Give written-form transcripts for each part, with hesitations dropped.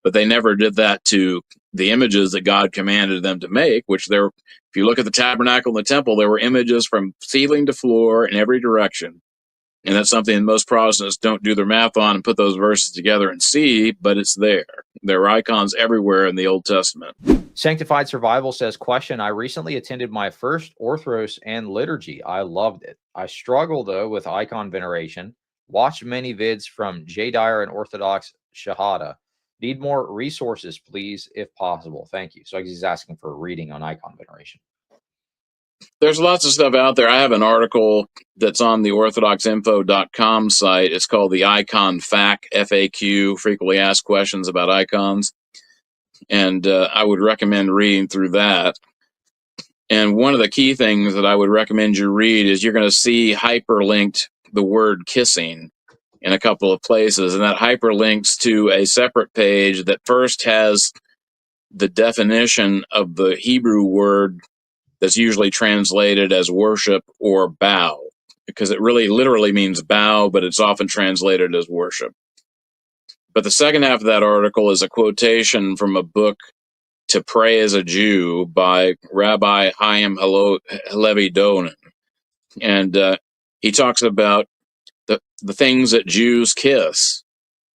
but they never did that to the images that God commanded them to make, which if you look at the tabernacle and the temple, there were images from ceiling to floor in every direction. And that's something that most Protestants don't do their math on and put those verses together and see, but it's there. There are icons everywhere in the Old Testament. Sanctified Survival says, question, I recently attended my first Orthros and liturgy. I loved it. I struggle, though, with icon veneration. Watched many vids from J. Dyer and Orthodox Shahada. Need more resources, please, if possible. Thank you. So he's asking for a reading on icon veneration. There's lots of stuff out there. I have an article that's on the orthodoxinfo.com site. It's called the Icon FAQ, frequently asked questions about icons. And I would recommend reading through that. And one of the key things that I would recommend you read is you're going to see hyperlinked the word kissing in a couple of places. And that hyperlinks to a separate page that first has the definition of the Hebrew word that's usually translated as worship or bow, because it really literally means bow, but it's often translated as worship. But the second half of that article is a quotation from a book, To Pray as a Jew, by Rabbi Chaim Halevi Donen. And he talks about the things that Jews kiss.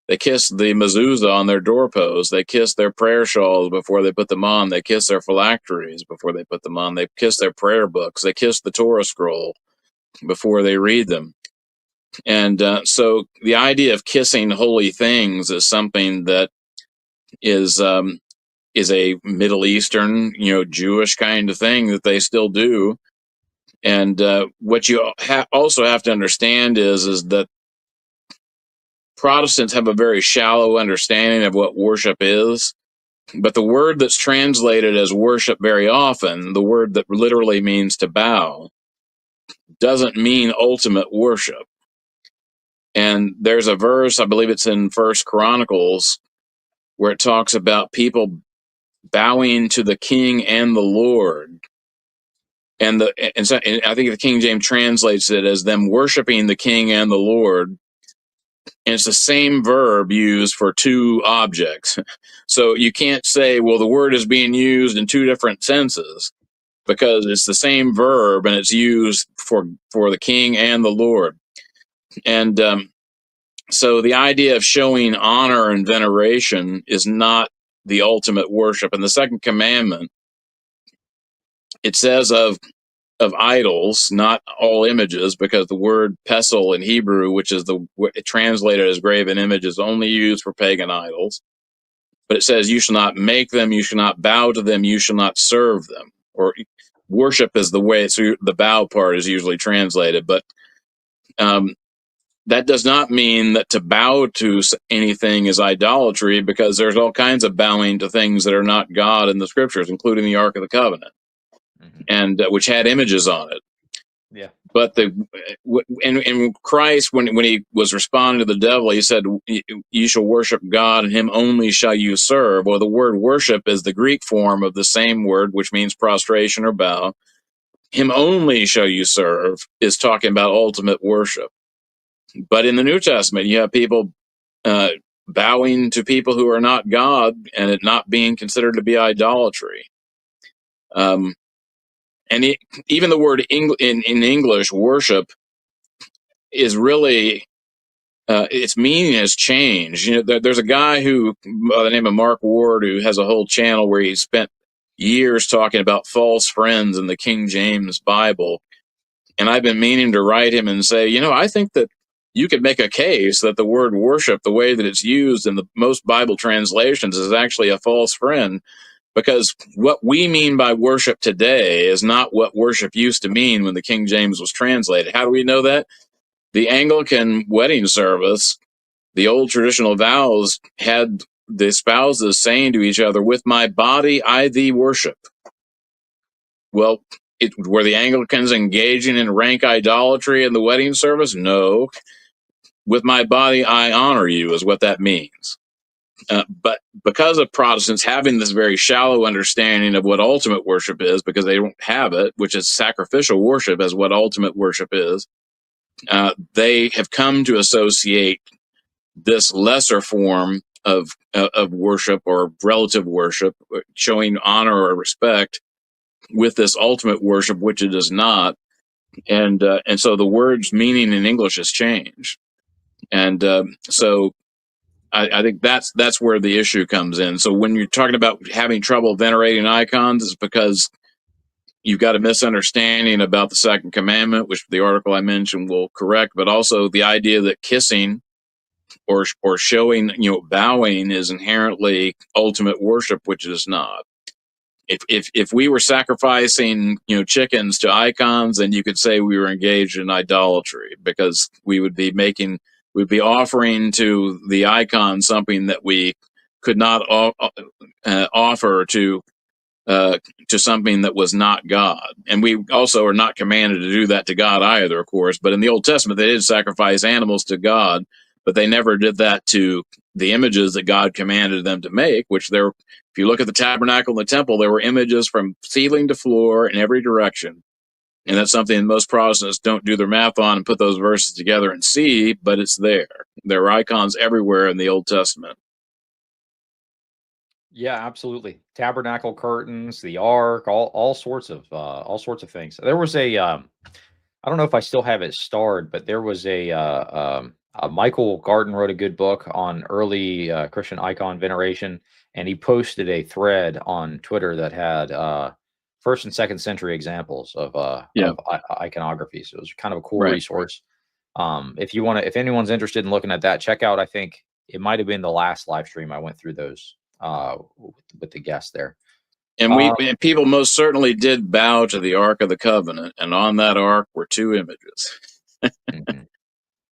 They kiss the mezuzah on their doorposts. They kiss their prayer shawls before they put them on. They kiss their phylacteries before they put them on. They kiss their prayer books. They kiss the Torah scroll before they read them. And so the idea of kissing holy things is something that is a Middle Eastern, Jewish kind of thing that they still do. And what you also have to understand is that Protestants have a very shallow understanding of what worship is, but the word that's translated as worship very often, the word that literally means to bow, doesn't mean ultimate worship. And there's a verse, I believe it's in First Chronicles, where it talks about people bowing to the King and the Lord. And I think the King James translates it as them worshiping the King and the Lord. And it's the same verb used for two objects. So you can't say, well, the word is being used in two different senses, because it's the same verb and it's used for the King and the Lord. And so the idea of showing honor and veneration is not the ultimate worship. In the second commandment, it says of idols, not all images, because the word pesel in Hebrew, which is translated as graven image, is only used for pagan idols. But it says you shall not make them, you shall not bow to them, you shall not serve them. Or worship is the way, so the bow part is usually translated. But that does not mean that to bow to anything is idolatry, because there's all kinds of bowing to things that are not God in the scriptures, including the Ark of the Covenant, and which had images on it. Yeah. But in Christ, when he was responding to the devil, he said, "You shall worship God, and Him only shall you serve." Well, the word worship is the Greek form of the same word, which means prostration or bow. Him only shall you serve is talking about ultimate worship. But in the New Testament, you have people bowing to people who are not God, and it not being considered to be idolatry. Even the word in English, worship, is really, its meaning has changed. There's a guy by the name of Mark Ward, who has a whole channel where he spent years talking about false friends in the King James Bible. And I've been meaning to write him and say, I think that you could make a case that the word worship, the way that it's used in the most Bible translations, is actually a false friend. Because what we mean by worship today is not what worship used to mean when the King James was translated. How do we know that? The Anglican wedding service, the old traditional vows, had the spouses saying to each other, "With my body I thee worship." Well, were the Anglicans engaging in rank idolatry in the wedding service? No. "With my body I honor you" is what that means. But because of Protestants having this very shallow understanding of what ultimate worship is, because they don't have it, which is sacrificial worship as what ultimate worship is, they have come to associate this lesser form of worship or relative worship, showing honor or respect with this ultimate worship, which it is not. And so the word's meaning in English has changed. And so I think that's where the issue comes in. So when you're talking about having trouble venerating icons, it's because you've got a misunderstanding about the second commandment, which the article I mentioned will correct, but also the idea that kissing or showing, bowing is inherently ultimate worship, which it is not. If we were sacrificing, chickens to icons, then you could say we were engaged in idolatry, because we'd be offering to the icon something that we could not offer to something that was not God. And we also are not commanded to do that to God either, of course. But in the Old Testament, they did sacrifice animals to God, but they never did that to the images that God commanded them to make, which if you look at the tabernacle and the temple, there were images from ceiling to floor in every direction. And that's something most Protestants don't do their math on and put those verses together and see, but it's there. There are icons everywhere in the Old Testament. Yeah, absolutely. Tabernacle curtains, the ark, all sorts of things. There was I don't know if I still have it starred, but there was Michael Garden wrote a good book on early Christian icon veneration, and he posted a thread on Twitter that had first and second century examples of iconography. So it was kind of a cool resource. If anyone's interested in looking at that, check out. I think it might have been the last live stream I went through those with the guest there. And and people most certainly did bow to the Ark of the Covenant, and on that ark were two images.